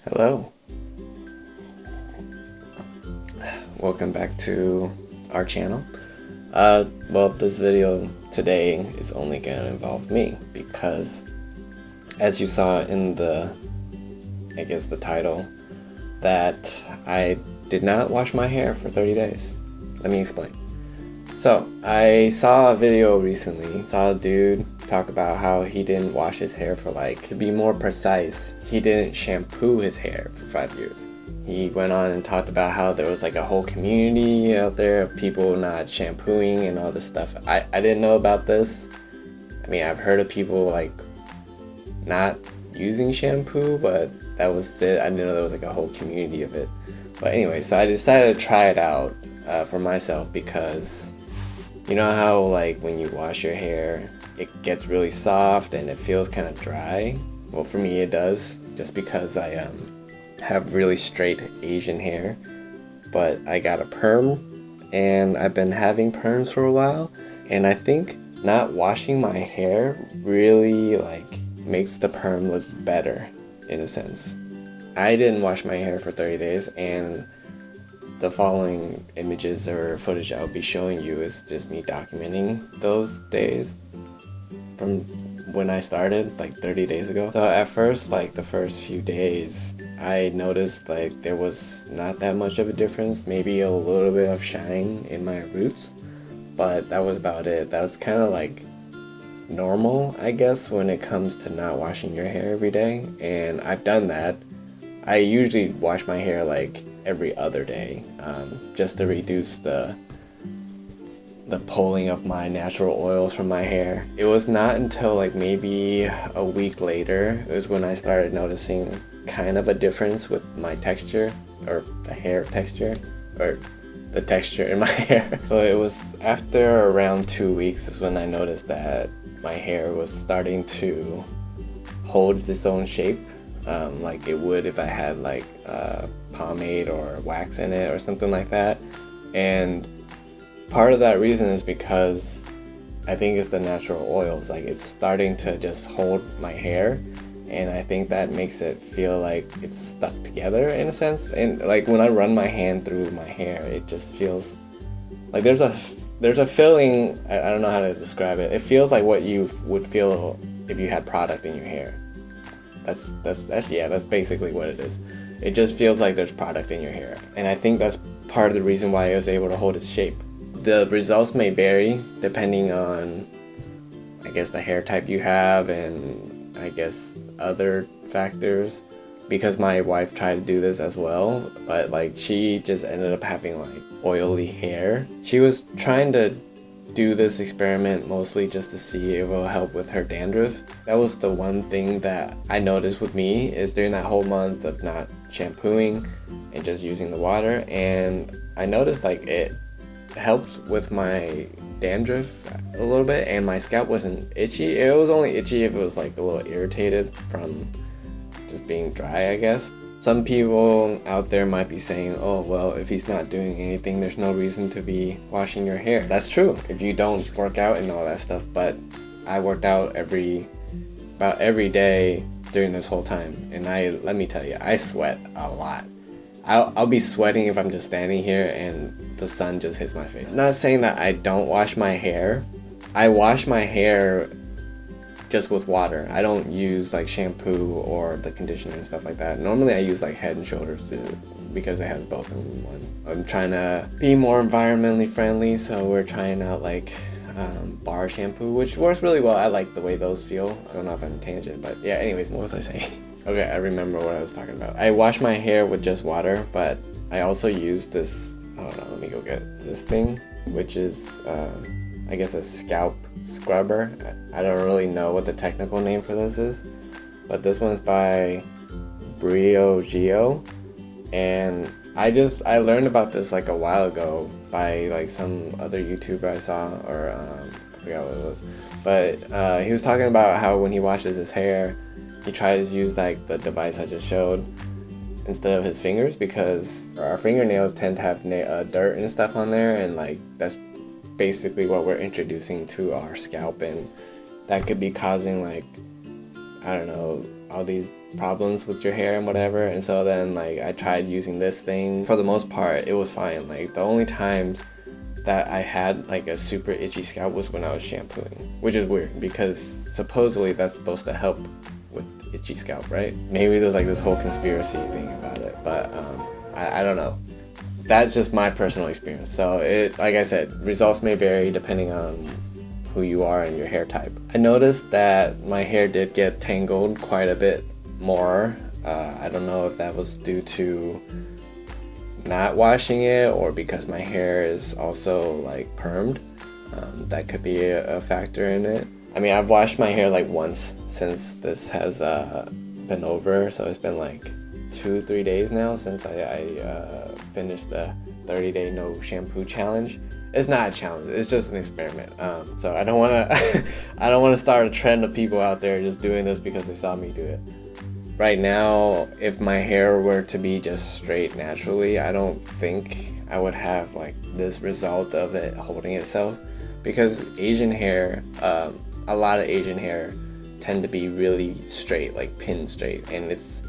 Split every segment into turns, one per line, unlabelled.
Hello. Welcome back to our channel. Well, this video today is only going to involve me because, as you saw in the title, that I did not wash my hair for 30 days. Let me explain. So, I saw a video recently, saw a dude talk about how he didn't wash his hair for to be more precise, he didn't shampoo his hair for 5 years. He went on and talked about how there was a whole community out there of people not shampooing and all this stuff. I didn't know about this. I mean, I've heard of people not using shampoo, but that was it. I didn't know there was a whole community of it. But anyway, so I decided to try it out for myself because you know how when you wash your hair, it gets really soft and it feels kind of dry? Well, for me it does, just because I have really straight Asian hair. But I got a perm and I've been having perms for a while, and I think not washing my hair really makes the perm look better in a sense. I didn't wash my hair for 30 days, and the following images or footage I'll be showing you is just me documenting those days from when I started 30 days ago. So at first, the first few days, I noticed there was not that much of a difference, maybe a little bit of shine in my roots, but that was about it. That was kind of normal, I guess, when it comes to not washing your hair every day, and I've done that. I usually wash my hair every other day, just to reduce the pulling of my natural oils from my hair. It was not until maybe a week later is when I started noticing kind of a difference with my texture, or the hair texture, or the texture in my hair. So it was after around 2 weeks is when I noticed that my hair was starting to hold its own shape, like it would if I had pomade or wax in it or something like that. And part of that reason is because I think it's the natural oils. It's starting to just hold my hair, and I think that makes it feel like it's stuck together in a sense. And when I run my hand through my hair, it just feels like there's a feeling, I don't know how to describe it. It feels like what you would feel if you had product in your hair. That's basically what it is. It just feels like there's product in your hair, and I think that's part of the reason why I was able to hold its shape. The results may vary depending on, I guess, the hair type you have, and I guess other factors, because my wife tried to do this as well, but she just ended up having oily hair. She was trying to do this experiment mostly just to see if it will help with her dandruff. That was the one thing that I noticed with me, is during that whole month of not shampooing and just using the water, and I noticed it helped with my dandruff a little bit, and my scalp wasn't itchy. It was only itchy if it was a little irritated from just being dry, I guess. Some people out there might be saying, oh, well, if he's not doing anything, there's no reason to be washing your hair. That's true if you don't work out and all that stuff, but I worked out about every day during this whole time, and let me tell you, I sweat a lot. I'll be sweating if I'm just standing here and the sun just hits my face. Not saying that I don't wash my hair. I wash my hair just with water. I don't use shampoo or the conditioner and stuff like that. Normally I use Head and Shoulders because it has both in one. I'm trying to be more environmentally friendly, so we're trying out bar shampoo, which works really well. I like the way those feel. I don't know if I'm a tangent, but yeah, anyways, what was I saying? Okay, I remember what I was talking about. I wash my hair with just water, but I also use this, hold on, let me go get this thing, which is I guess a scalp scrubber. I don't really know what the technical name for this is, but this one's by Briogeo, and I learned about this a while ago by some other YouTuber I saw, or I forgot what it was, but he was talking about how when he washes his hair, he tries to use the device I just showed instead of his fingers, because our fingernails tend to have dirt and stuff on there, and that's basically what we're introducing to our scalp, and that could be causing I don't know, all these problems with your hair and whatever. And so then like I tried using this thing. For the most part, it was fine. Like the only times that I had like a super itchy scalp was when I was shampooing, which is weird because supposedly that's supposed to help with itchy scalp, right? Maybe there's like this whole conspiracy thing about it, but I don't know. That's just my personal experience. So it, like I said, results may vary depending on who you are and your hair type. I noticed that my hair did get tangled quite a bit more. I don't know if that was due to not washing it or because my hair is also like permed. That could be a factor in it. I mean, I've washed my hair like once since this has been over, so it's been like 2-3 days now since I finished the 30-day no shampoo challenge. It's not a challenge, it's just an experiment. So I don't want to I don't want to start a trend of people out there just doing this because they saw me do it. Right now, if my hair were to be just straight naturally, I don't think I would have like this result of it holding itself, because Asian hair, a lot of Asian hair tend to be really straight, like pin straight, and it's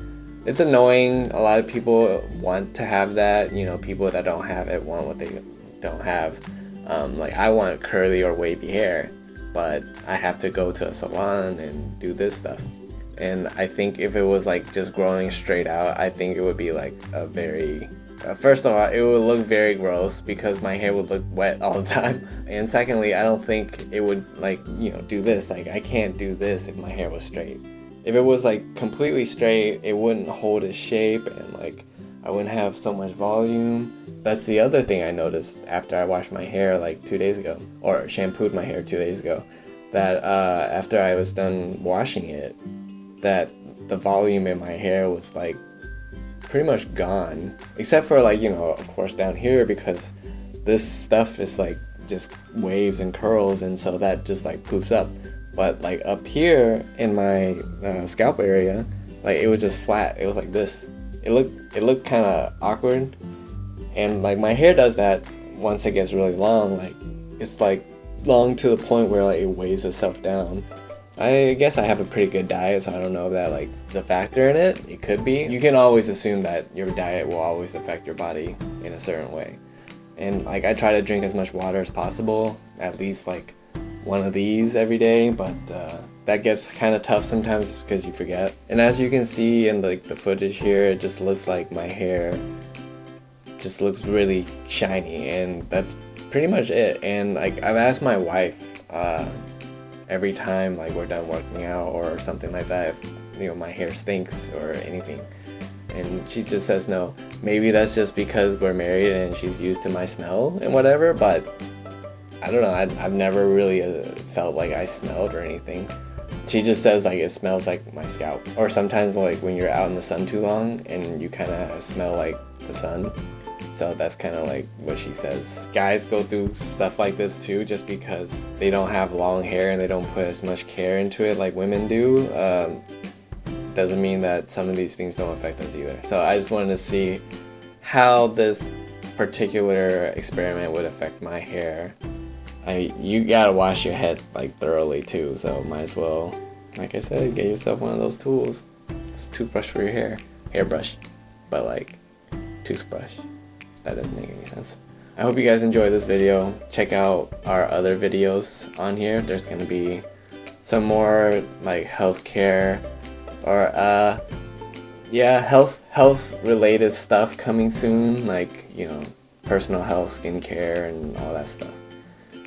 annoying. A lot of people want to have that, you know, people that don't have it want what they don't have. Like I want curly or wavy hair, but I have to go to a salon and do this stuff. And I think if it was like just growing straight out, I think it would be like a very, first of all, it would look very gross because my hair would look wet all the time. And secondly, I don't think it would like, you know, do this. Like I can't do this if my hair was straight. If it was like completely straight, it wouldn't hold its shape and like I wouldn't have so much volume. That's the other thing I noticed after I washed my hair like 2 days ago, or shampooed my hair 2 days ago, that after I was done washing it, that the volume in my hair was like pretty much gone, except for like, you know, of course down here, because this stuff is like just waves and curls, and so that just like poofs up. But like up here in my scalp area, like it was just flat. It was like this. It looked kind of awkward, and like my hair does that once it gets really long. Like it's like long to the point where like it weighs itself down. I guess I have a pretty good diet, so I don't know if that like the factor in it. It could be. You can always assume that your diet will always affect your body in a certain way. And like I try to drink as much water as possible, at least like one of these every day, but that gets kind of tough sometimes because you forget. And as you can see in like the footage here, it just looks like my hair just looks really shiny, and that's pretty much it. And like I've asked my wife every time like we're done working out or something like that, if you know my hair stinks or anything, and she just says no. Maybe that's just because we're married and she's used to my smell and whatever, but I don't know, I've never really felt like I smelled or anything. She just says like it smells like my scalp, or sometimes like when you're out in the sun too long and you kind of smell like the sun. So that's kind of like what she says. Guys go through stuff like this too, just because they don't have long hair and they don't put as much care into it like women do. Doesn't mean that some of these things don't affect us either. So I just wanted to see how this particular experiment would affect my hair. You gotta wash your head like thoroughly too, so might as well, like I said, get yourself one of those tools. It's a toothbrush for your hair. Hairbrush, but like toothbrush. That doesn't make any sense. I hope you guys enjoyed this video. Check out our other videos on here. There's gonna be some more like healthcare or yeah, health related stuff coming soon, like, you know, personal health, skincare, and all that stuff.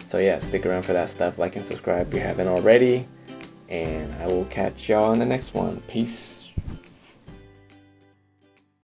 So yeah, stick around for that stuff. Like and subscribe if you haven't already, and I will catch y'all in the next one. Peace.